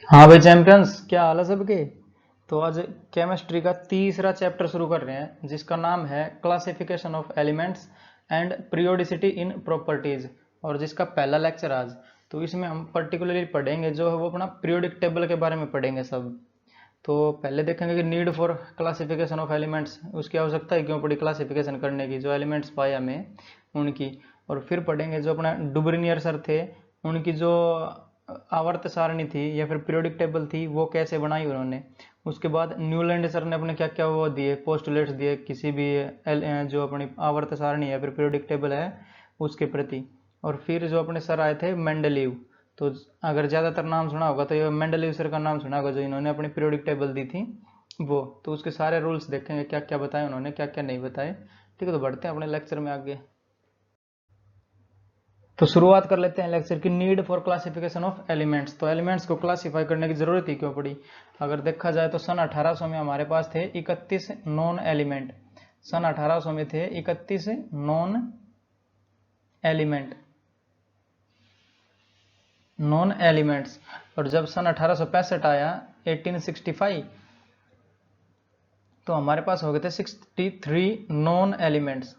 हाँ भाई चैंपियंस, क्या हाल है सबके। तो आज केमिस्ट्री का तीसरा चैप्टर शुरू कर रहे हैं जिसका नाम है classification of elements and periodicity in properties, और जिसका पहला लेक्चर आज। तो इसमें हम पर्टिकुलरली पढ़ेंगे जो है वो अपना पीरियोडिक टेबल के बारे में पढ़ेंगे सब। तो पहले देखेंगे कि need for classification of elements, उसकी आवश्यकता है क्यों पड़ी क्लासिफिकेशन करने की, जो एलिमेंट्स पाए हमें उनकी। और फिर पढ़ेंगे जो अपना डुब्रिनियर सर थे, उनकी जो आवर्त सारणी थी या फिर पीरियोडिक टेबल थी वो कैसे बनाई उन्होंने। उसके बाद न्यूलैंड सर ने अपने क्या क्या वो दिए पोस्टुलेट्स दिए किसी भी जो अपनी आवर्त सारणी है फिर पीरियोडिक टेबल है उसके प्रति। और फिर जो अपने सर आए थे मेंडलीव। तो अगर ज़्यादातर नाम सुना होगा तो ये मेंडलीव सर का नाम सुना होगा, जो इन्होंने अपनी पीरियोडिक टेबल दी थी वो। तो उसके सारे रूल्स देखेंगे क्या क्या बताए उन्होंने, क्या क्या नहीं बताए। ठीक है, तो बढ़ते हैं अपने लेक्चर में आगे। तो शुरुआत कर लेते हैं लेक्चर की। Need for classification of elements. तो एलिमेंट्स को क्लासिफाई करने की जरूरत ही क्यों पड़ी। अगर देखा जाए तो सन 1800 में हमारे पास थे 31 नॉन एलिमेंट। सन 1800 में थे 31 नॉन एलिमेंट, नॉन एलिमेंट्स। और जब सन 1865 आया 1865, तो हमारे पास हो गए थे 63 नॉन एलिमेंट्स,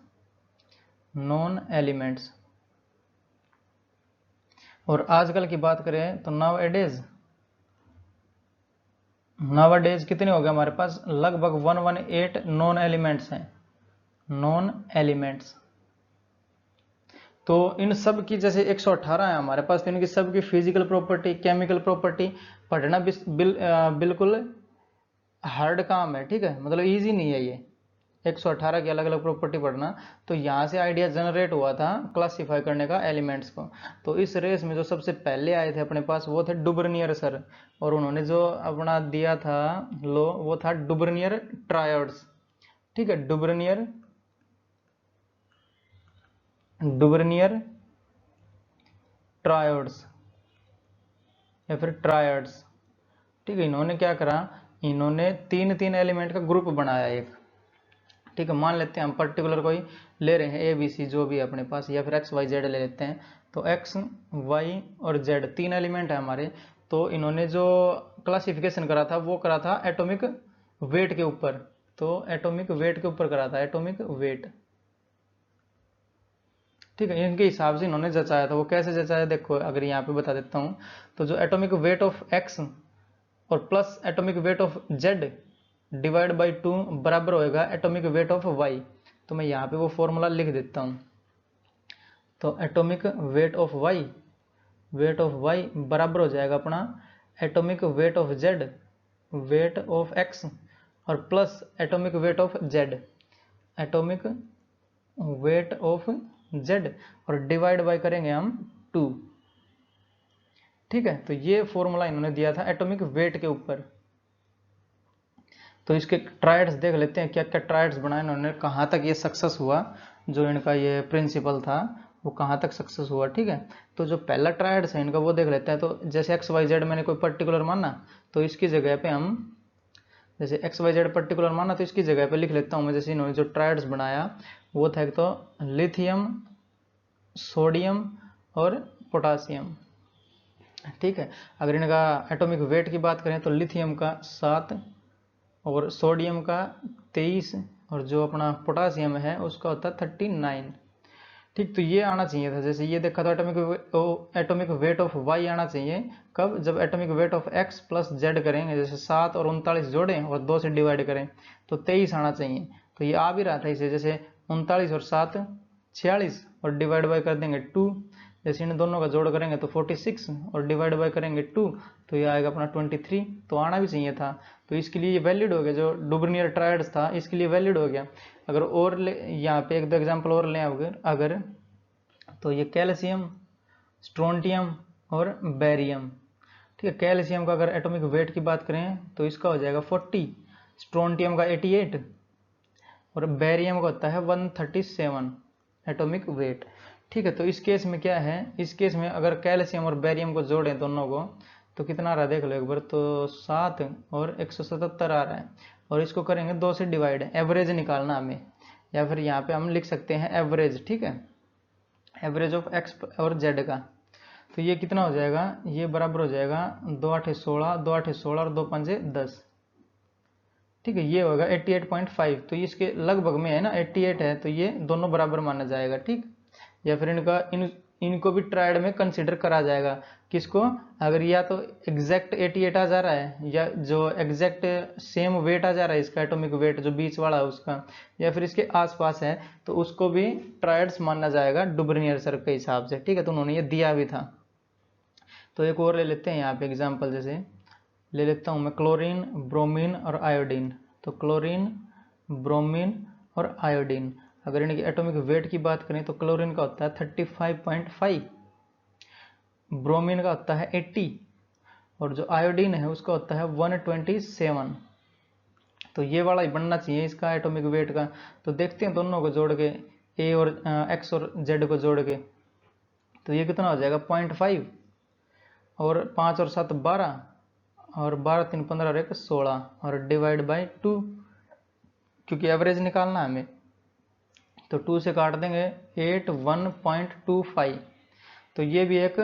नॉन एलिमेंट्स। और आजकल की बात करें तो नाउ डेज कितने हो गए हमारे पास, लगभग 118 नॉन एलिमेंट्स हैं, नॉन एलिमेंट्स। तो इन सब की जैसे 118 है हमारे पास, तो इनकी सब की फिजिकल प्रॉपर्टी केमिकल प्रॉपर्टी पढ़ना बिल्कुल हार्ड काम है। ठीक है, मतलब इजी नहीं है ये 118 की अलग अलग प्रॉपर्टी पढ़ना। तो यहाँ से आइडिया जनरेट हुआ था क्लासिफाई करने का एलिमेंट्स को। तो इस रेस में जो सबसे पहले आए थे अपने पास वो थे डुब्रनियर सर। और उन्होंने जो अपना दिया था लो वो था डुब्रनियर ट्रायड्स। ठीक है, डुब्रनियर डुब्रनियर ट्रायड्स या फिर ट्रायड्स। ठीक है, इन्होंने क्या करा, इन्होंने तीन तीन एलिमेंट का ग्रुप बनाया एक। ठीक है, मान लेते हैं हम पर्टिकुलर कोई ले रहे हैं ए बी सी जो भी है अपने पास, या फिर एक्स वाई जेड ले लेते हैं। तो एक्स वाई और जेड तीन एलिमेंट है हमारे। तो इन्होंने जो क्लासिफिकेशन करा था वो करा था एटॉमिक वेट के ऊपर। तो एटॉमिक वेट के ऊपर करा था, एटॉमिक वेट। ठीक है, इनके हिसाब से इन्होंने जचाया था। वो कैसे जचाया देखो, अगर यहाँ पे बता देता हूँ। तो जो एटॉमिक वेट ऑफ एक्स और plus atomic weight of Z divide by 2 बराबर होएगा एटॉमिक वेट ऑफ वाई। तो मैं यहाँ पे वो फॉर्मूला लिख देता हूँ। तो एटॉमिक वेट ऑफ वाई बराबर हो जाएगा अपना atomic weight of Z, weight of X और plus atomic weight of Z, atomic weight of Z, और डिवाइड बाय करेंगे हम 2। ठीक है, तो ये फॉर्मूला इन्होंने दिया था एटॉमिक वेट के ऊपर। तो इसके ट्रायड्स देख लेते हैं क्या क्या ट्रायड्स बनाए इन्होंने, कहाँ तक ये सक्सेस हुआ, जो इनका ये प्रिंसिपल था वो कहाँ तक सक्सेस हुआ। ठीक है, तो जो पहला ट्रायड्स है इनका वो देख लेते हैं। तो जैसे एक्स वाई जेड मैंने कोई पर्टिकुलर माना, तो इसकी जगह पे हम जैसे एक्स वाई जेड पर्टिकुलर माना तो इसकी जगह पे लिख लेता हूँ मैं। जैसे इन्होंने जो ट्रायड्स बनाया वो था एक तो लिथियम, सोडियम और पोटासियम। ठीक है, अगर इनका एटॉमिक वेट की बात करें तो लिथियम का 7 और सोडियम का 23 और जो अपना पोटासियम है उसका होता है 39। ठीक, तो ये आना चाहिए था। जैसे ये देखा था एटॉमिक वेट ऑफ वाई आना चाहिए कब, जब atomic weight of x plus Z करेंगे, जैसे 7 और 39 जोड़ें और 2 से डिवाइड करें तो 23 आना चाहिए। तो ये आ भी रहा था इसे, जैसे 39 और 7 46 और डिवाइड बाय कर देंगे 2। जैसे इन दोनों का जोड़ करेंगे तो 46 और डिवाइड बाय करेंगे 2, तो ये आएगा अपना 23। तो आना भी चाहिए था। तो इसके लिए ये वैलिड हो गया, जो डुब्रनियर ट्रायड्स था इसके लिए वैलिड हो गया। अगर और यहाँ पे एक दो एग्जाम्पल और लें अगर तो ये कैल्शियम, स्ट्रोंटियम और बेरियम। ठीक है, कैल्शियम का अगर एटॉमिक वेट की बात करें तो इसका हो जाएगा 40, स्ट्रोंटियम का 88 और बेरियम का होता है 137 एटॉमिक वेट। ठीक है, तो इस केस में क्या है, इस केस में अगर कैल्शियम और बेरियम को जोड़ें दोनों को तो कितना आ रहा है देख लो एक बार। तो 7 और 177 आ रहा है, और इसको करेंगे 2 से डिवाइड, एवरेज निकालना हमें, या फिर यहाँ पे हम लिख सकते हैं एवरेज। ठीक है, एवरेज ऑफ एक्स और जेड का। तो ये कितना हो जाएगा, ये बराबर हो जाएगा 2 8 16, 2 8 16 और 2 5 10, ठीक है। ये होगा 88.5, तो इसके लगभग में है ना, 88 है, तो ये दोनों बराबर माना जाएगा, ठीक। या फिर इनको भी ट्रायड में कंसिडर करा जाएगा। किसको, अगर या तो एग्जैक्ट 88 आ जा रहा है, या जो एग्जैक्ट सेम वेट आ जा रहा है इसका, एटॉमिक वेट जो बीच वाला है उसका, या फिर इसके आसपास है, तो उसको भी ट्रायड्स माना जाएगा डुब्रनियर सर के हिसाब से, ठीक है। तो उन्होंने ये दिया भी था। तो एक और ले लेते हैं यहाँ पे एग्जाम्पल, जैसे ले लेता हूँ मैं क्लोरीन, ब्रोमीन और आयोडीन। तो क्लोरीन, ब्रोमीन और आयोडीन, अगर इनकी एटॉमिक वेट की बात करें तो क्लोरीन का होता है 35.5, ब्रोमीन का होता है 80, और जो आयोडीन है उसका होता है 127। तो ये वाला ही बनना चाहिए इसका एटॉमिक वेट का। तो देखते हैं दोनों को जोड़ के, ए और एक्स और जेड को जोड़ के, तो ये कितना हो जाएगा 0.5, और 5 और 7 12, और 12 3 15 और 1 16, और डिवाइड बाई 2, क्योंकि एवरेज निकालना है हमें, तो 2 से काट देंगे 81.25। तो ये भी एक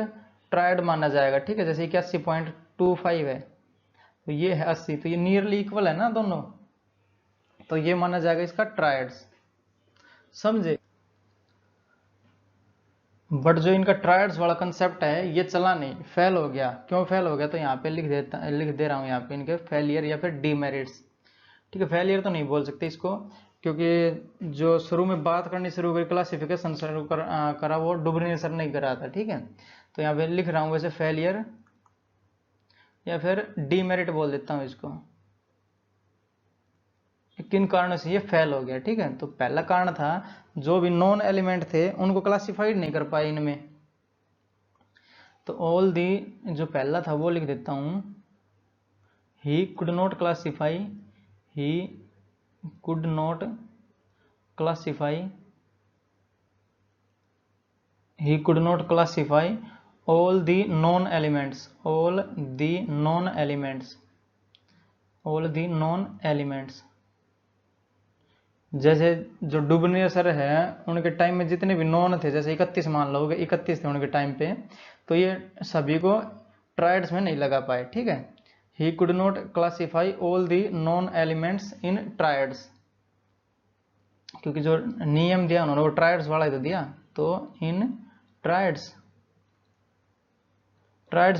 ट्रायड माना जाएगा, ठीक है। जैसे 81.25 है, तो ये है 80, तो ये नियरली इक्वल है ना दोनों, तो ये माना जाएगा इसका ट्रायड्स, समझे। बट जो इनका ट्रायड्स वाला कंसेप्ट है ये चला नहीं, फेल हो गया। क्यों फेल हो गया, तो यहाँ पे लिख दे रहा हूँ यहाँ पे इनके फेलियर या फिर डीमेरिट्स, ठीक है। फेलियर तो नहीं बोल सकते इसको, क्योंकि जो शुरू में बात करनी शुरू करी, क्लासिफिकेशन शुरू करा वो डुब्रनियर सर नहीं करा था, ठीक है। तो यहाँ पे लिख रहा हूँ वैसे फेलियर या फिर डीमेरिट बोल देता हूँ इसको। किन कारणों से ये फेल हो गया, ठीक है। तो पहला कारण था जो भी नॉन एलिमेंट थे उनको क्लासिफाइड नहीं कर पाए इनमें। तो ऑल दी, जो पहला था वो लिख देता हूं, he could not classify, he could not classify, he could not classify all the known elements, all the known elements, all the known elements। जैसे जो डुब्रनियर सर है उनके टाइम में जितने भी नॉन थे, जैसे 31 मान लो, 31 थे उनके टाइम पे, तो ये सभी को ट्रायड्स में नहीं लगा पाए, ठीक है। He could not classify all the non elements in triads, क्योंकि जो नियम दिया उन्होंने वो ट्रायड्स वाला ही तो दिया, तो इन ट्रायड्स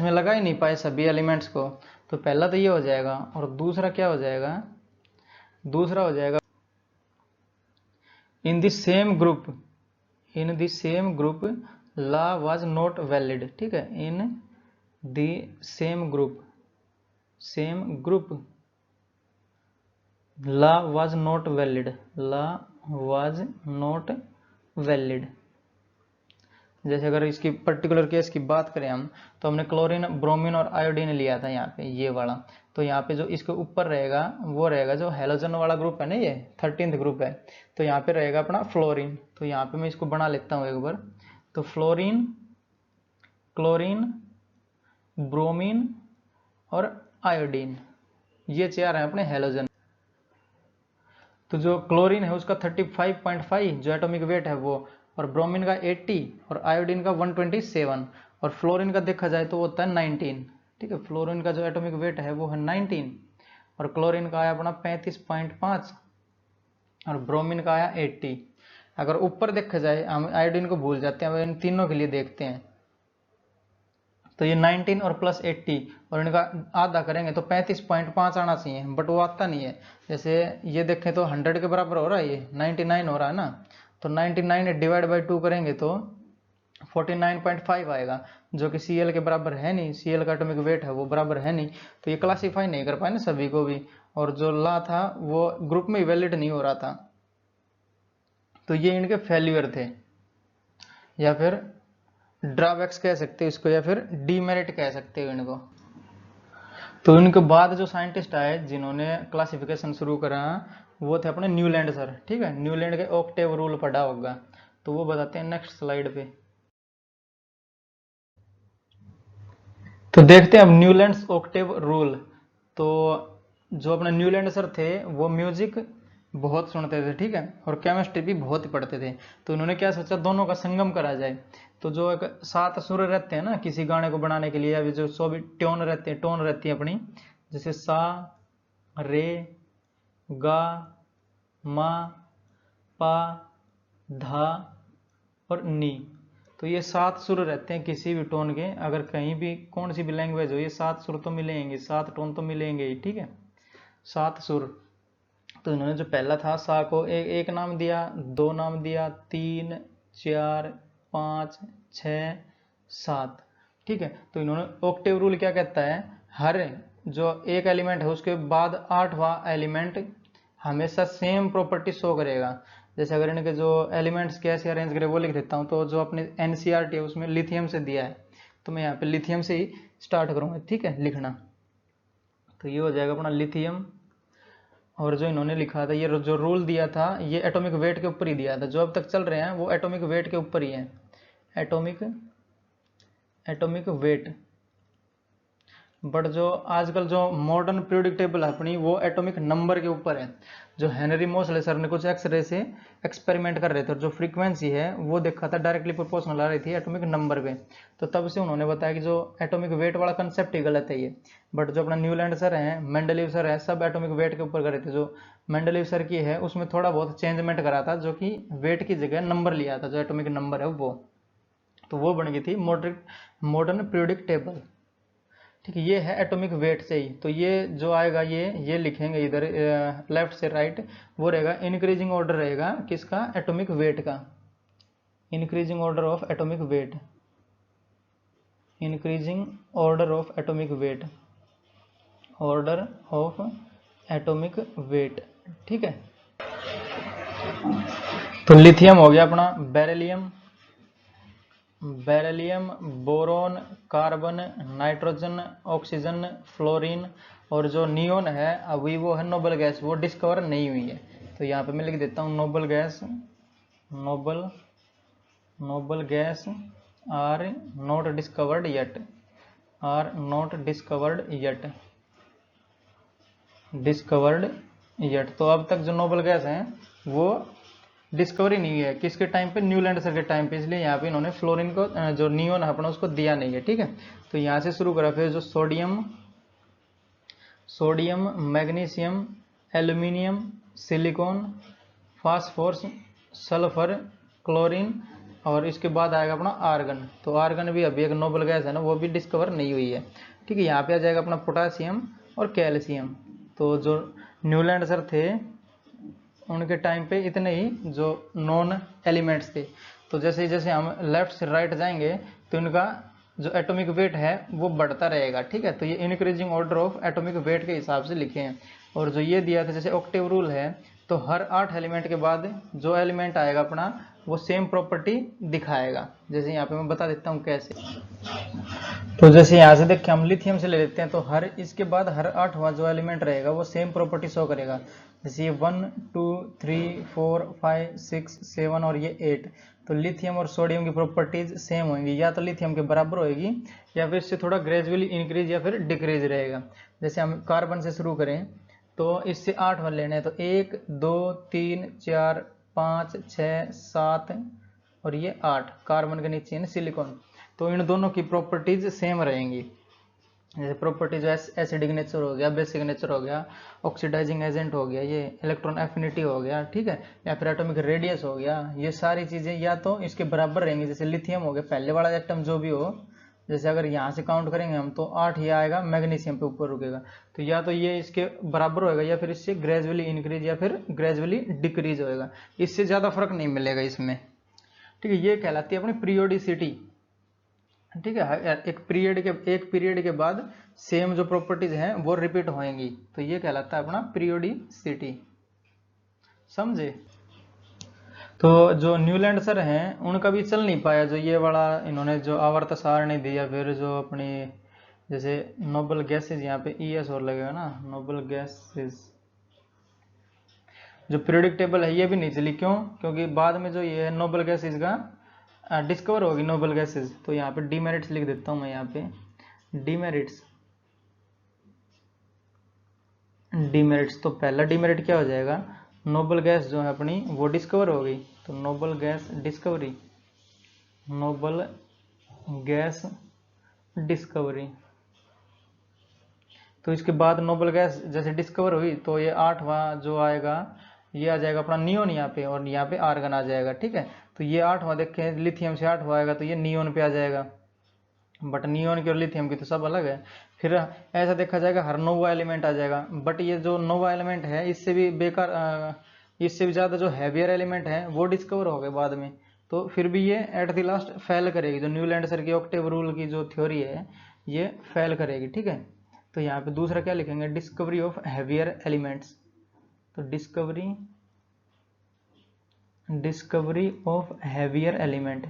में लगा ही नहीं पाए सभी एलिमेंट्स को। तो पहला तो ये हो जाएगा, और दूसरा क्या हो जाएगा, दूसरा हो जाएगा in the same group, in the same group law was not valid, ठीक है। In the same group law was not valid, law was not valid. जैसे अगर इसकी पर्टिकुलर केस की बात करें हम, तो हमने क्लोरीन, ब्रोमीन और आयोडीन लिया था यहाँ पे, ये वाला। तो यहाँ पे जो इसके ऊपर रहेगा वो रहेगा जो हेलोजन वाला ग्रुप है ना, ये 13th ग्रुप है, तो यहाँ पे रहेगा अपना फ्लोरीन। तो यहाँ पे मैं इसको बना लेता हूँ एक बार। तो फ्लोरीन, क्लोरीन, ब्रोमीन और आयोडीन, ये चार है अपने हेलोजन। तो जो क्लोरीन है उसका 35.5 जो एटॉमिक वेट है वो, और ब्रोमीन का 80 और आयोडीन का 127, और फ्लोरीन का देखा जाए तो वो होता है 19, ठीक है। फ्लोरीन का जो एटॉमिक वेट है वो है 19, और क्लोरीन का आया अपना 35.5, और ब्रोमीन का आया 80। अगर ऊपर देखा जाए, हम आयोडीन को भूल जाते हैं, इन तीनों के लिए देखते हैं, तो ये 19 और प्लस 80 और इनका आधा करेंगे तो 35.5 आना चाहिए, बट वो आता नहीं है। जैसे ये देखें तो 100 के बराबर हो रहा है, ये 99 हो रहा है ना, तो 99 डिवाइड बाई 2 करेंगे तो 49.5 आएगा, जो कि Cl के बराबर है नहीं, Cl का एटॉमिक वेट है वो बराबर है नहीं, तो ये क्लासीफाई नहीं कर पाए ना सभी को भी, और जो ला था वो ग्रुप में वैलिड नहीं हो रहा था। तो ये इनके फेल्यूर थे, या फिर ड्रॉबैक्स कह सकते हो इसको, या फिर डीमेरिट कह सकते हो इनको। तो इनके बाद जो साइंटिस्ट आए जिन्होंने क्लासिफिकेशन शुरू करा वो थे अपने न्यूलैंड सर, ठीक है। न्यूलैंड के ऑक्टेव रूल पढ़ा होगा, तो वो बताते हैं नेक्स्ट स्लाइड पे। तो देखते हैं अब न्यूलैंड्स ऑक्टेव रूल। तो जो अपने न्यूलैंड सर थे वो म्यूजिक, बहुत सुनते थे, ठीक है, और केमिस्ट्री भी बहुत ही पढ़ते थे। तो इन्होंने क्या सोचा, दोनों का संगम करा जाए। तो जो एक 7 सुर रहते हैं ना किसी गाने को बनाने के लिए, या जो 100 भी ट्यून रहते हैं, टोन रहती है अपनी, जैसे सा, रे, गा, मा, पा, धा और नी। तो ये 7 सुर रहते हैं किसी भी टोन के, अगर कहीं भी कौन सी भी लैंग्वेज हो, ये 7 सुर तो मिलेंगे, 7 टोन तो मिलेंगे ही, ठीक है, 7 सुर। तो इन्होंने जो पहला था सा को एक नाम दिया, 2 नाम दिया, 3, 4, 5, 6, 7, ठीक है। तो इन्होंने ऑक्टेव रूल क्या कहता है, हर जो एक एलिमेंट है उसके बाद 8वां एलिमेंट हमेशा सेम प्रॉपर्टी शो करेगा। जैसे अगर इनके जो एलिमेंट्स कैसे अरेंज करें वो लिख देता हूँ। तो जो अपने एनसीईआरटी है उसमें लिथियम से दिया है, तो मैं यहाँ पे लिथियम से ही स्टार्ट करूँगा, ठीक है, लिखना। तो ये हो जाएगा अपना लिथियम। और जो इन्होंने लिखा था, ये जो रूल दिया था, ये एटॉमिक वेट के ऊपर ही दिया था, जो अब तक चल रहे हैं वो एटॉमिक वेट के ऊपर ही है, एटॉमिक वेट। बट जो आजकल जो मॉडर्न पीरियोडिक टेबल है अपनी, वो एटॉमिक नंबर के ऊपर है। जो हेनरी मोसले सर ने कुछ एक्सरे से एक्सपेरिमेंट कर रहे थे, और जो फ्रीक्वेंसी है वो देखा था डायरेक्टली प्रोपोर्शनल आ रही थी एटॉमिक नंबर पे। तो तब से उन्होंने बताया कि जो एटॉमिक वेट वाला कंसेप्ट ही गलत है ये। बट जो अपना न्यूलैंड सर है, मेंडलीव सर है, सब एटॉमिक वेट के ऊपर कर रहे थे। जो मेंडलीव सर की है उसमें थोड़ा बहुत चेंजमेंट करा था, जो कि वेट की जगह नंबर लिया था, जो एटॉमिक नंबर है वो। तो वो बन गई थी मॉडर्न पीरियोडिक टेबल, ठीक है। ये है एटॉमिक वेट से ही। तो ये जो आएगा ये लिखेंगे इधर लेफ्ट से राइट, वो रहेगा इंक्रीजिंग ऑर्डर रहेगा किसका, एटॉमिक वेट का, increasing order of atomic weight, increasing order of atomic weight, order of atomic weight, ठीक है। तो लिथियम हो गया अपना, beryllium, boron, carbon, nitrogen, oxygen, fluorine, और जो नियोन है अभी वो है नोबल गैस, वो डिस्कवर नहीं हुई है। तो यहाँ पे मैं लिख देता हूँ noble gas are not discovered yet, तो अब तक जो नोबल गैस हैं वो डिस्कवरी नहीं है, किसके टाइम पे, न्यूलैंड सर के टाइम पे, इसलिए यहाँ पे इन्होंने फ्लोरीन को जो नियोन है अपना उसको दिया नहीं है, ठीक है। तो यहाँ से शुरू करा, फिर जो sodium, magnesium, aluminium, silicon, phosphorus, sulphur, chlorine, और इसके बाद आएगा अपना आर्गन। तो आर्गन भी अभी एक नोबल गैस है ना, वो भी डिस्कवर नहीं हुई है, ठीक है। यहाँ पे आ जाएगा अपना पोटासियम और कैल्शियम। तो जो न्यूलैंड सर थे उनके टाइम पे इतने ही जो नॉन एलिमेंट्स थे। तो जैसे जैसे हम लेफ्ट से राइट जाएंगे तो इनका जो एटॉमिक वेट है वो बढ़ता रहेगा, ठीक है। तो ये increasing order of atomic weight के हिसाब से लिखे हैं। और जो ये दिया था जैसे ऑक्टेव रूल है, तो हर 8 एलिमेंट के बाद जो एलिमेंट आएगा अपना वो सेम प्रॉपर्टी दिखाएगा। जैसे यहाँ पे मैं बता देता हूँ कैसे। तो जैसे यहाँ से देखिए हम लिथियम से ले लेते हैं, तो हर इसके बाद हर 8वां जो एलिमेंट रहेगा वो सेम प्रॉपर्टी शो करेगा। जैसे ये 1, 2, 3, 4, 5, 6, 7 और ये 8। तो लिथियम और सोडियम की प्रॉपर्टीज सेम होंगी, या तो लिथियम के बराबर होगी या फिर इससे थोड़ा ग्रेजुअली इंक्रीज या फिर डिक्रीज रहेगा। जैसे हम कार्बन से शुरू करें तो इससे 8 वाले लेने हैं, तो 1, 2, 3, 4, 5, 6, 7 और ये 8 कार्बन के नीचे है सिलिकॉन। तो इन दोनों की प्रॉपर्टीज सेम रहेंगी। जैसे प्रॉपर्टीज एसिडिक नेचर हो गया, बेसिक नेचर हो गया, ऑक्सीडाइजिंग एजेंट हो गया, ये इलेक्ट्रॉन एफिनिटी हो गया, ठीक है, या फिर एटॉमिक रेडियस हो गया, ये सारी चीजें या तो इसके बराबर रहेंगी। जैसे लिथियम हो गया, पहले वाला एटम जो भी हो, जैसे अगर यहाँ से काउंट करेंगे हम तो 8 ही आएगा, मैग्नीशियम पे ऊपर रुकेगा। तो या तो ये इसके बराबर होएगा या फिर इससे ग्रेजुअली इंक्रीज या फिर ग्रेजुअली डिक्रीज होएगा, इससे ज्यादा फर्क नहीं मिलेगा इसमें, ठीक है। ये कहलाती है अपनी पीरियोडिसिटी, ठीक है। एक पीरियड के बाद सेम जो प्रॉपर्टीज हैं वो रिपीट होएंगी, तो ये कहलाता है अपना पीरियोडिसिटी, समझे। तो जो न्यूलैंड सर हैं उनका भी चल नहीं पाया, जो ये वाला इन्होंने जो आवर्त सारणी दिया, फिर जो अपनी जैसे नोबल गैसेज, यहाँ पे ES और लगेगा ना, नोबल गैसेज। जो पीरियोडिक टेबल है ये भी नहीं चली, क्यों, क्योंकि बाद में जो ये है नोबल गैसेज का डिस्कवर होगी नोबल गैसेज। तो यहाँ पे डीमेरिट्स लिख देता हूँ मैं, यहाँ पे डीमेरिट्स। तो पहला डीमेरिट क्या हो जाएगा, नोबल गैस जो है अपनी वो डिस्कवर हो गई, तो noble gas discovery, noble gas discovery. तो इसके बाद नोबल गैस जैसे डिस्कवर हुई तो ये 8वां जो आएगा ये आ जाएगा अपना नियोन यहाँ पे, और यहाँ पे आर्गन आ जाएगा। ठीक है, तो ये 8वां देखें, लिथियम से 8वां आएगा तो ये नियोन पे आ जाएगा, बट नियोन की और लिथियम की तो सब अलग है। फिर ऐसा देखा जाएगा हर नोवा एलिमेंट आ जाएगा, बट ये जो नोवा एलिमेंट है इससे भी बेकार इससे भी ज़्यादा जो हैवियर एलिमेंट है वो डिस्कवर हो गए बाद में, तो फिर भी ये एट द लास्ट फेल करेगी। जो न्यूलैंड सर की ऑक्टेव रूल की जो थ्योरी है ये फेल करेगी। ठीक है, तो यहाँ पे दूसरा क्या लिखेंगे, डिस्कवरी ऑफ हैवियर एलिमेंट्स। तो discovery of heavier element,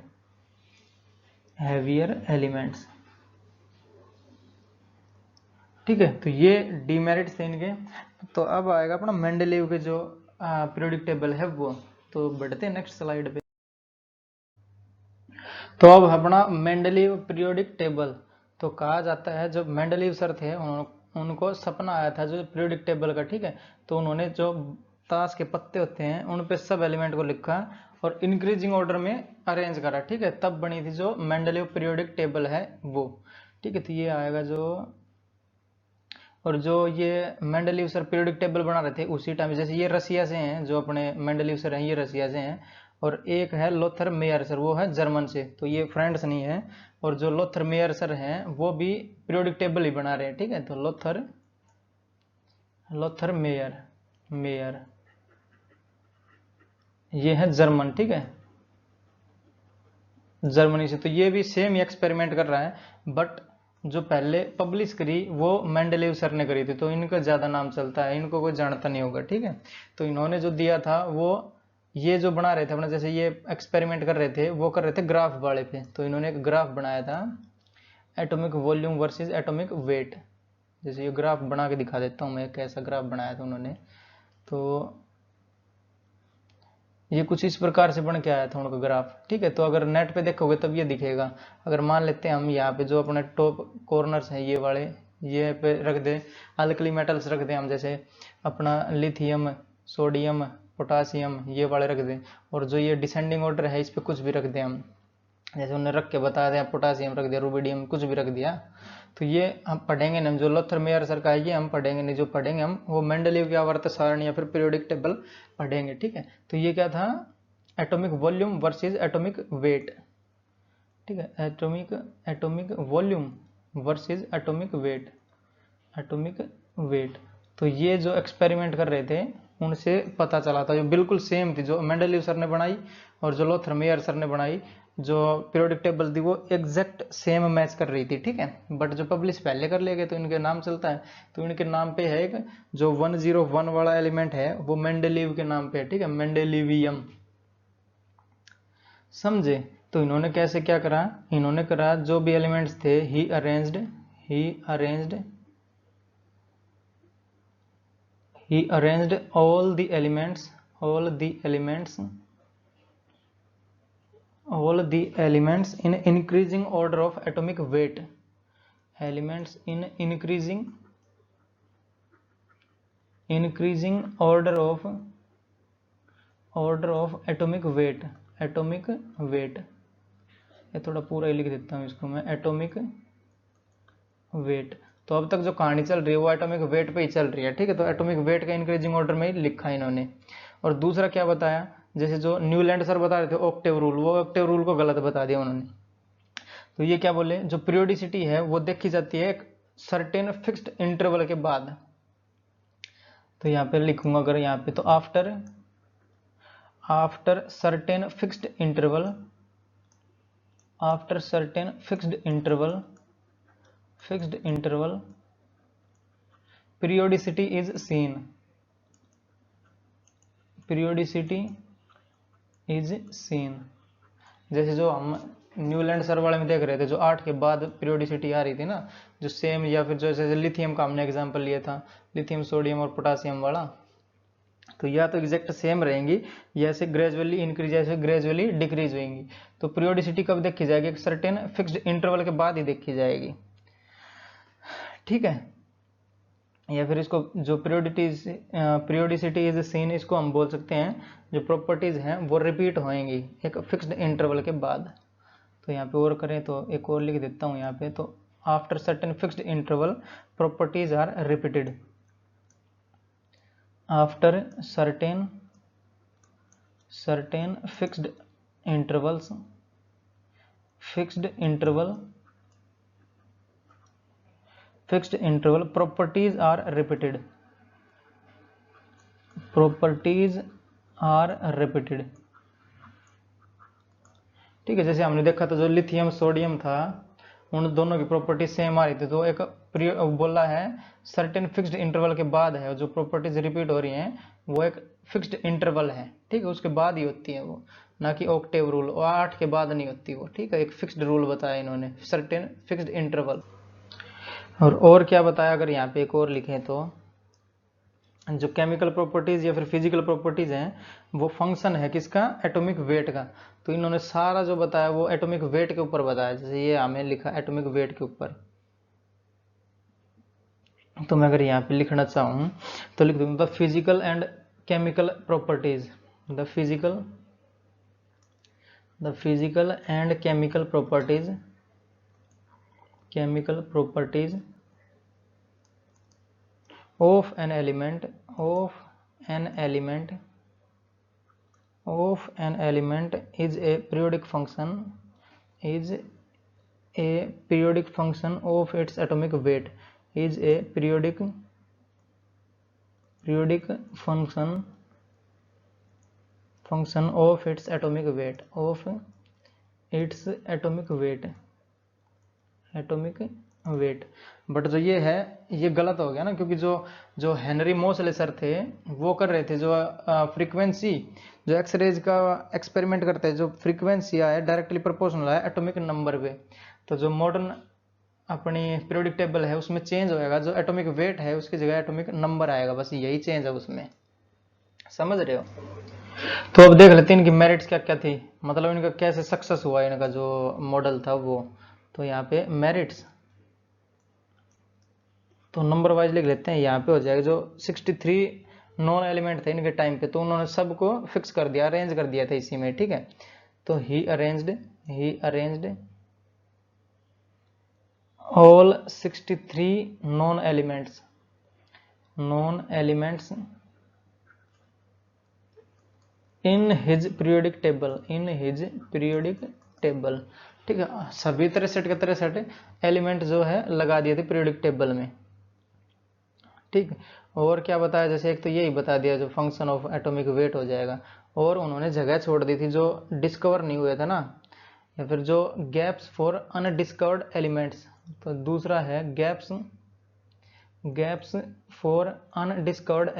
heavier elements. ठीक है, तो ये डीमेरिट्स थे इनके। तो अब आएगा अपना मेंडलीव के जो पीरियोडिक टेबल है वो। तो बढ़ते हैं नेक्स्ट स्लाइड पे। तो अब अपना मेंडलीव पीरियोडिक टेबल। तो कहा जाता है जो मेंडलीव सर थे उनको सपना आया था जो पीरियोडिक टेबल का। ठीक है, तो उन्होंने जो ताश के पत्ते होते हैं उन पे सब एलिमेंट को लिखा और इंक्रीजिंग ऑर्डर में अरेंज करा। ठीक है, तब बनी थी जो मेंडलीव पीरियोडिक टेबल है वो। ठीक है, तो ये आएगा जो, और जो ये मेंडलीव सर पीरियोडिक टेबल बना रहे थे उसी टाइम, जैसे ये रसिया से हैं जो अपने मेंडलीव सर हैं, ये रसिया से हैं, और एक है लोथर मेयर सर वो है जर्मन से, तो ये फ्रेंड्स नहीं है। और जो लोथर मेयर सर हैं वो भी पीरियोडिक टेबल ही बना रहे हैं। ठीक है, तो लोथर मेयर मेयर ये है जर्मन। ठीक है, जर्मनी से, तो ये भी सेम ही एक्सपेरिमेंट कर रहा है, बट जो पहले पब्लिश करी वो मेंडलीव सर ने करी थी, तो इनका ज़्यादा नाम चलता है, इनको कोई जानता नहीं होगा। ठीक है, तो इन्होंने जो दिया था वो ये जो बना रहे थे अपना, जैसे ये एक्सपेरिमेंट कर रहे थे वो कर रहे थे ग्राफ वाले पे, तो इन्होंने एक ग्राफ बनाया था atomic volume versus atomic weight. जैसे ये ग्राफ बना के दिखा देता हूँ मैं, कैसा ग्राफ बनाया था उन्होंने। तो ये कुछ इस प्रकार से बन के आया था उनका ग्राफ। ठीक है, तो अगर नेट पे देखोगे तब ये दिखेगा। अगर मान लेते हैं हम यहाँ पे जो अपने टॉप कॉर्नर्स हैं ये वाले, ये पे रख दे अल्कली मेटल्स रख दें हम, जैसे अपना लिथियम, सोडियम, पोटासियम ये वाले रख दें, और जो ये डिसेंडिंग ऑर्डर है इस पर कुछ भी रख दें हम, जैसे उन्हें रख के बता दें, पोटासियम रख दिया, रूबिडियम कुछ भी रख दिया, तो ये हम पढ़ेंगे नहीं। जो लोथर मेयर सर का है ये हम पढ़ेंगे नहीं, जो पढ़ेंगे हम वो मेंडलीव की आवर्त सारणी या फिर पीरियोडिक टेबल पढ़ेंगे। ठीक है, तो ये क्या था, atomic volume versus atomic weight. ठीक है, atomic volume versus atomic weight, atomic weight. तो ये जो एक्सपेरिमेंट कर रहे थे उनसे पता चला था, जो बिल्कुल सेम थी जो मेंडलीव सर ने बनाई और जो लोथर मेयर सर ने बनाई, जो पीरियोडिक टेबल थी वो एग्जैक्ट सेम मैच कर रही थी। ठीक है, बट जो पब्लिश पहले कर ले गए तो इनके नाम चलता है, तो इनके नाम पे है एक जो 101 वाला एलिमेंट है वो मेंडलीव के नाम पे है। ठीक है, मेंडेलिवियम, समझे। तो इन्होंने कैसे क्या करा, इन्होंने करा जो भी एलिमेंट्स थे ही arranged all the elements in increasing order of atomic weight, elements in increasing order of atomic weight, ये थोड़ा पूरा ही लिख देता हूँ इसको मैं, एटॉमिक वेट। तो अब तक जो कहानी चल रही है वो एटॉमिक वेट पे ही चल रही है। ठीक है, तो एटॉमिक वेट का इंक्रीजिंग ऑर्डर में ही लिखा है इन्होंने। और दूसरा क्या बताया, जैसे जो न्यूलैंड सर बता रहे थे ऑक्टेव रूल, वो ऑक्टेव रूल को गलत बता दिया उन्होंने। तो ये क्या बोले, जो पीरियोडिसिटी है वो देखी जाती है एक सर्टेन फिक्स्ड इंटरवल के बाद। तो यहाँ पे लिखूंगा अगर यहाँ पे, तो after certain fixed interval, periodicity is seen, जैसे जो हम न्यूलैंड सर वाले में देख रहे थे जो 8 के बाद पीरियोडिसिटी आ रही थी ना, जो सेम, या फिर जो जैसे लिथियम का हमने एग्जांपल लिया था, लिथियम सोडियम और पोटासियम वाला, तो या तो एग्जैक्ट सेम रहेंगी या ऐसे ग्रेजुअली इंक्रीज ऐसे ग्रेजुअली डिक्रीज होंगी। तो पीरियोडिसिटी कब देखी जाएगी, एक सर्टेन फिक्स्ड इंटरवल के बाद ही देखी जाएगी। ठीक है, या फिर इसको जो पीरियोडिसिटी इज सीन, इसको हम बोल सकते हैं जो प्रॉपर्टीज हैं वो रिपीट होएंगी एक फिक्स्ड इंटरवल के बाद। तो यहाँ पे और करें तो एक और लिख देता हूँ यहाँ पे, तो after certain fixed interval properties are repeated. After certain fixed intervals, fixed interval properties are repeated, ठीक है। जैसे हमने देखा था जो लिथियम सोडियम था उन दोनों की प्रॉपर्टी सेम आ रही थी, तो एक बोला है सर्टेन फिक्स्ड इंटरवल के बाद है जो प्रॉपर्टीज रिपीट हो रही हैं वो एक फिक्स्ड इंटरवल है, ठीक है, उसके बाद ही होती है वो, ना कि ऑक्टेव रूल, और 8 के बाद नहीं होती वो, ठीक है। एक फिक्स्ड रूल बताया इन्होंने, सर्टेन फिक्स्ड इंटरवल। और क्या बताया, अगर यहाँ पे एक और लिखें तो जो केमिकल प्रॉपर्टीज या फिर फिजिकल प्रॉपर्टीज हैं वो फंक्शन है किसका, एटॉमिक वेट का। तो इन्होंने सारा जो बताया वो एटॉमिक वेट के ऊपर बताया, जैसे ये हमें लिखा एटॉमिक वेट के ऊपर। तो मैं अगर यहाँ पे लिखना चाहूँ तो लिख दूंगा the physical and chemical properties, the physical and chemical properties of an element is a periodic function of its atomic weight, is a periodic function of its atomic weight। But जो ये है ये गलत हो गया ना, क्योंकि जो हेनरी मोसले सर थे वो कर रहे थे जो फ्रीक्वेंसी, जो एक्सरेज का एक्सपेरिमेंट करते हैं, जो फ्रीक्वेंसी है डायरेक्टली प्रोपोर्शनल है एटॉमिक नंबर पे। तो जो मॉडर्न अपनी पीरियोडिक टेबल है उसमें चेंज होएगा, जो एटॉमिक वेट है उसकी जगह एटॉमिक नंबर आएगा, बस यही चेंज है उसमें, समझ रहे हो। तो अब देख लेते हैं इनकी मेरिट्स क्या क्या थी, मतलब इनका कैसे सक्सेस हुआ इनका जो मॉडल था वो। तो यहाँ पे मेरिट्स तो नंबर वाइज लिख लेते हैं, यहाँ पे हो जाएगा जो 63 नॉन एलिमेंट थे इनके टाइम पे, तो उन्होंने सबको फिक्स कर दिया, अरेंज कर दिया था इसी में, ठीक है। तो he arranged all 63 known elements in his periodic table, ठीक है। सभी 63 के 63 एलिमेंट जो है लगा दिए थे पीरियोडिक टेबल में, ठीक। और क्या बताया, जैसे एक तो यही बता दिया जो फंक्शन ऑफ एटॉमिक वेट हो जाएगा, और उन्होंने जगह छोड़ दी थी जो डिस्कवर नहीं हुए थे ना, या फिर जो गैप्स फॉर अनडिस्कवर्ड एलिमेंट्स। तो दूसरा है गैप्स फॉर अनडिस्कवर्ड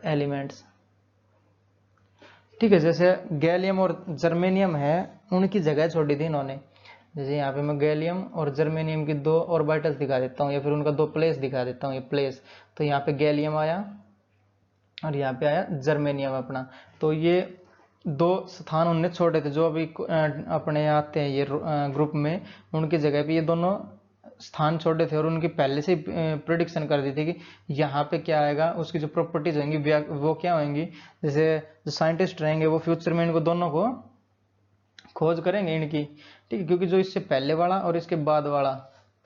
एलिमेंट्स, ठीक है। जैसे गैलियम और जर्मेनियम है उनकी जगह छोड़ी थी इन्होंने, जैसे यहाँ पे मैं गैलियम और जर्मेनियम की 2 ऑर्बिटल्स दिखा देता हूँ, या फिर उनका 2 प्लेस दिखा देता हूँ, ये प्लेस। तो यहाँ पे गैलियम आया और यहाँ पे आया जर्मेनियम अपना, तो ये 2 स्थान उनने छोड़े थे जो अभी अपने आते हैं ये ग्रुप में, उनकी जगह पे ये दोनों स्थान छोड़े थे, और उनकी पहले से प्रिडिक्शन कर दी थी कि यहाँ पे क्या आएगा, उसकी जो प्रॉपर्टीज होंगी वो क्या होंगी। जैसे जो साइंटिस्ट रहेंगे वो फ्यूचर में इनको दोनों को खोज करेंगे इनकी, ठीक है, क्योंकि जो इससे पहले वाला और इसके बाद वाला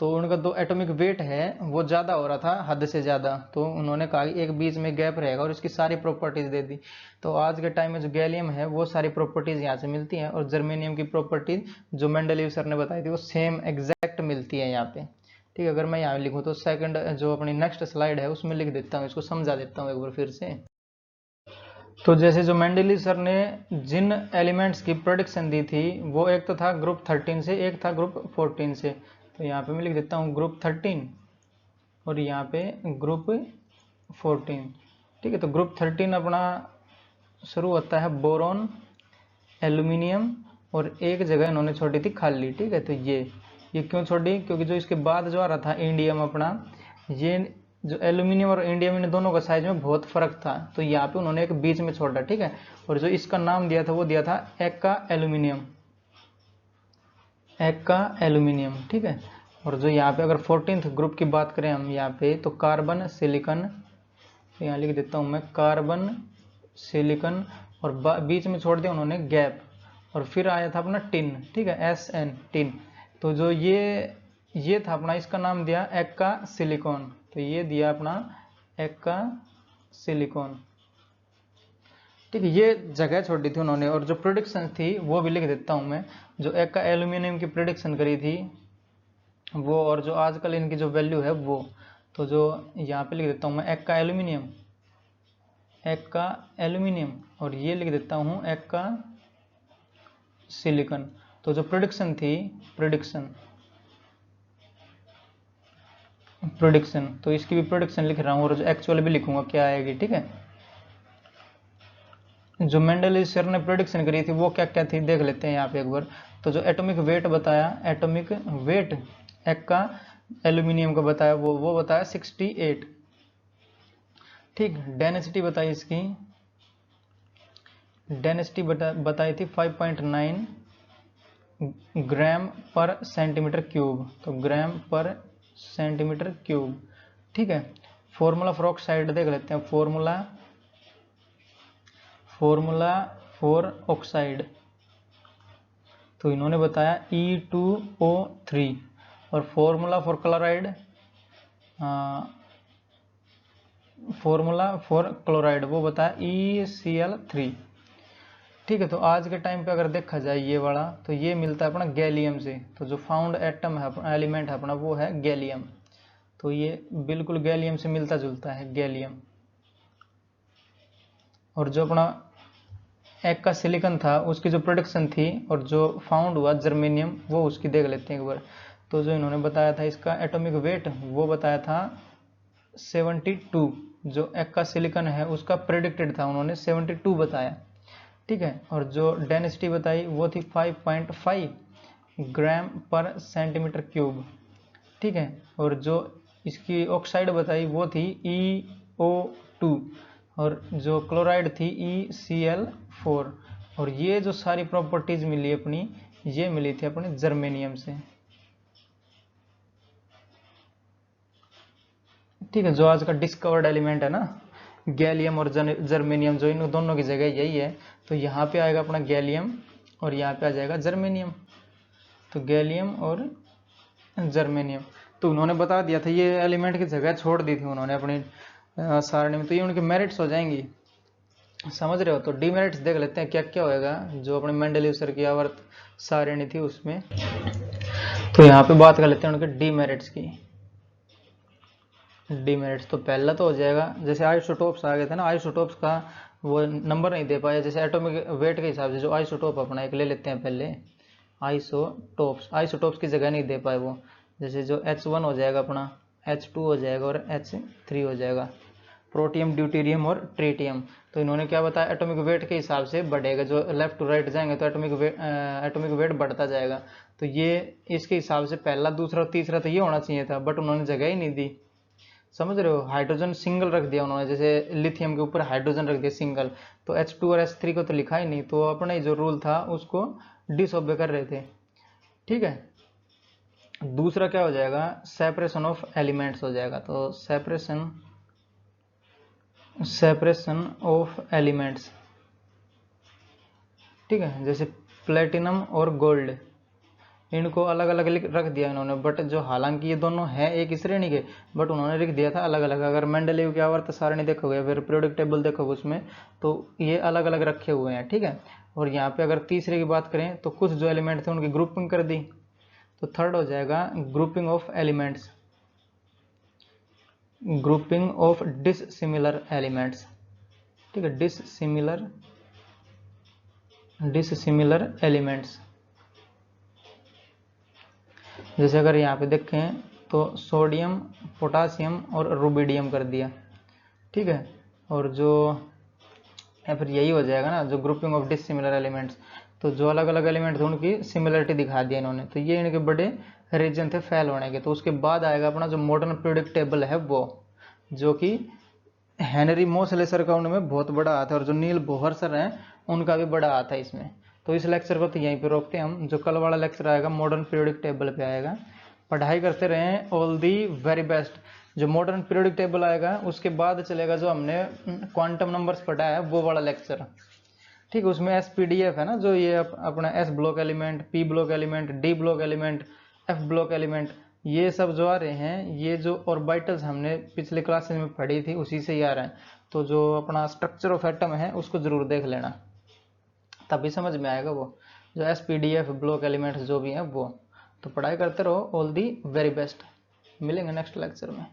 तो उनका 2 एटॉमिक वेट है वो ज़्यादा हो रहा था, हद से ज़्यादा, तो उन्होंने कहा कि एक बीच में गैप रहेगा और इसकी सारी प्रॉपर्टीज दे दी। तो आज के टाइम में जो गैलियम है वो सारी प्रॉपर्टीज यहाँ से मिलती हैं, और जर्मेनियम की प्रॉपर्टीज जो मेंडलीव सर ने बताई थी वो सेम एग्जैक्ट मिलती है यहाँ पे, ठीक है। अगर मैं यहाँ लिखूँ तो सेकंड जो अपनी नेक्स्ट स्लाइड है उसमें लिख देता हूँ, इसको समझा देता हूँ एक बार फिर से। तो जैसे जो मेंडलीव सर ने जिन एलिमेंट्स की प्रेडिक्शन दी थी वो एक तो था ग्रुप 13 से, एक था ग्रुप 14 से। तो यहाँ पे मैं लिख देता हूँ ग्रुप 13 और यहाँ पे ग्रुप 14, ठीक है। तो ग्रुप 13 अपना शुरू होता है बोरॉन, एल्यूमिनियम, और एक जगह इन्होंने छोड़ी थी खाली, ठीक है। तो ये क्यों छोड़ी, क्योंकि जो इसके बाद जो आ रहा था इंडियम अपना, ये जो एल्यूमिनियम और इंडियम इन दोनों का साइज में बहुत फर्क था, तो यहाँ पे उन्होंने एक बीच में छोड़ा, ठीक है। और जो इसका नाम दिया था वो दिया था एक्का एल्यूमिनियम, एक का एल्यूमिनियम, ठीक है। और जो यहाँ पे अगर 14th ग्रुप की बात करें हम यहाँ पे, तो कार्बन सिलिकॉन, यहाँ लिख देता हूँ मैं कार्बन सिलिकॉन, और बीच में छोड़ दिया उन्होंने गैप, और फिर आया था अपना टिन, ठीक है, SN टिन। तो जो ये था अपना, इसका नाम दिया एक्का सिलिकॉन, तो ये दिया अपना एक्का सिलिकॉन, ठीक है। ये जगह छोड़ी थी उन्होंने, और जो प्रोडिक्शन थी वो भी लिख देता हूँ मैं। जो एक्का एल्यूमिनियम की प्रोडिक्शन करी थी वो, और जो आजकल इनकी जो वैल्यू है वो, तो जो यहाँ पे लिख देता हूँ मैं एक्का एल्यूमिनियम, एक्का एल्यूमिनियम, और ये लिख देता हूँ एक्का सिलिकॉन। तो जो प्रोडिक्शन थी, प्रोडिक्शन, तो इसकी भी प्रोडिक्शन लिख रहा हूँ, और जो एक्चुअल भी लिखूंगा क्या आएगी, ठीक है। जो मेंडल सर ने प्रोडिक्शन करी थी वो क्या क्या थी देख लेते हैं यहाँ पे एक बार। तो जो एटॉमिक वेट बताया, एटॉमिक वेट एक्का एल्यूमिनियम का बताया, वो बताया 68, ठीक। डेंसिटी बताई इसकी, डेंसिटी बताई थी 5.9 ग्राम पर सेंटीमीटर क्यूब, तो ग्राम पर सेंटीमीटर क्यूब, ठीक है। फॉर्मूला फॉर ऑक्साइड देख लेते हैं, फॉर्मूला फॉर ऑक्साइड, तो इन्होंने बताया E2O3, और formula for chloride, formula for chloride वो बताया ECl3, ठीक है। तो आज के टाइम पे अगर देखा जाए ये वाला, तो ये मिलता है अपना गैलियम से, तो जो फाउंड एटम है, एलिमेंट है अपना, वो है गैलियम, तो ये बिल्कुल गैलियम से मिलता जुलता है गैलियम। और जो अपना एक का सिलिकॉन था उसकी जो प्रोडक्शन थी, और जो फाउंड हुआ जर्मेनियम, वो उसकी देख लेते हैं एक बार। तो जो इन्होंने बताया था इसका एटॉमिक वेट, वो बताया था 72, जो एक का सिलिकॉन है उसका प्रेडिक्टेड था, उन्होंने 72 बताया, ठीक है। और जो डेंसिटी बताई वो थी 5.5 ग्राम पर सेंटीमीटर क्यूब, ठीक है। और जो इसकी ऑक्साइड बताई वो थी EO2, और जो क्लोराइड थी ECl4, और ये जो सारी प्रॉपर्टीज मिली अपनी, ये मिली थी अपने जर्मेनियम से, ठीक है। जो आज का डिस्कवर्ड एलिमेंट है ना, गैलियम और जर्मेनियम, जो इन दोनों की जगह यही है, तो यहाँ पे आएगा अपना गैलियम, और यहाँ पे आ जाएगा जर्मेनियम, तो गैलियम और जर्मेनियम। तो उन्होंने बता दिया था, ये एलिमेंट की जगह छोड़ दी थी उन्होंने अपनी सारणी में, तो ये उनके मेरिट्स हो जाएंगी, समझ रहे हो। तो डीमेरिट्स देख लेते हैं क्या क्या होएगा, जो अपने मेंडलीव सर की आवर्त सारणी थी उसमें। तो यहाँ पे बात कर लेते हैं उनके डीमेरिट्स की। डीमेरिट्स तो पहला तो हो जाएगा, जैसे आइसोटोप्स आ गए थे ना, आइसोटोप्स का वो नंबर नहीं दे पाया, जैसे एटॉमिक वेट के हिसाब से जो आइसोटोप अपना एक ले लेते हैं पहले, आइसोटोप्स की जगह नहीं दे पाए वो, जैसे जो H1 हो जाएगा अपना, H2 हो जाएगा, और H3 हो जाएगा, प्रोटियम, ड्यूटेरियम और ट्रिटियम। तो इन्होंने क्या बताया, एटॉमिक वेट के हिसाब से बढ़ेगा, जो लेफ्ट टू राइट जाएंगे तो एटॉमिक वेट बढ़ता जाएगा। तो ये इसके हिसाब से पहला, दूसरा, तीसरा तो ये होना चाहिए था, बट उन्होंने जगह ही नहीं दी, समझ रहे हो। हाइड्रोजन सिंगल रख दिया उन्होंने, जैसे लिथियम के ऊपर हाइड्रोजन रख दिया सिंगल, तो H2 और H3 को तो लिखा ही नहीं, तो अपना जो रूल था उसको डिसओबे कर रहे थे, ठीक है। दूसरा क्या हो जाएगा, सेपरेशन ऑफ एलिमेंट्स हो जाएगा, तो सेपरेशन ऑफ एलिमेंट्स, ठीक है। जैसे प्लेटिनम और गोल्ड, इनको अलग अलग रख दिया इन्होंने, बट जो हालांकि ये दोनों हैं एक ही श्रेणी के, बट उन्होंने लिख दिया था अलग अलग। अगर मेंडलीव की आवर्त सारणी देखोगे, फिर पीरियोडिक टेबल देखोगे उसमें, तो ये अलग अलग रखे हुए हैं, ठीक है। और यहाँ पे अगर तीसरे की बात करें, तो कुछ जो एलिमेंट थे उनकी ग्रुपिंग कर दी, तो थर्ड हो जाएगा grouping of elements, grouping of dissimilar elements, ठीक है, डिससिमिलर एलिमेंट्स। जैसे अगर यहाँ पे देखें तो सोडियम, पोटासियम और रुबिडियम कर दिया, ठीक है। और जो या फिर यही हो जाएगा ना, जो ग्रुपिंग ऑफ डिससिमिलर एलिमेंट्स, तो जो अलग अलग एलिमेंट थे उनकी सिमिलरिटी दिखा दिया इन्होंने, तो ये इनके बड़े रीजन थे फेल होने के। तो उसके बाद आएगा अपना जो मॉडर्न पीरियोडिक टेबल है वो, जो कि हेनरी मोसले सर का उनमें बहुत बड़ा हाथ है, और जो नील बोहर सर हैं उनका भी बड़ा हाथ है इसमें, तो इस लेक्चर को तो यहीं पे रोकते हैं हम। जो कल वाला लेक्चर आएगा मॉडर्न पीरियोडिक टेबल पे आएगा। पढ़ाई करते रहें, ऑल दी वेरी बेस्ट। जो मॉडर्न पीरियोडिक टेबल आएगा उसके बाद चलेगा जो हमने क्वांटम नंबर्स पढ़ा है वो वाला लेक्चर, ठीक है। उसमें SPDF है ना, जो ये अपना S block element, P block element, D block element, F block element, ये सब जो आ रहे हैं, ये जो ऑर्बिटल्स हमने पिछले क्लासेस में पढ़ी थी उसी से ही आ रहे हैं। तो जो अपना स्ट्रक्चर ऑफ एटम है उसको जरूर देख लेना, तभी समझ में आएगा वो जो SPDF ब्लॉक एलिमेंट्स जो भी हैं वो। तो पढ़ाई करते रहो, ऑल दी वेरी बेस्ट। मिलेंगे नेक्स्ट लेक्चर में।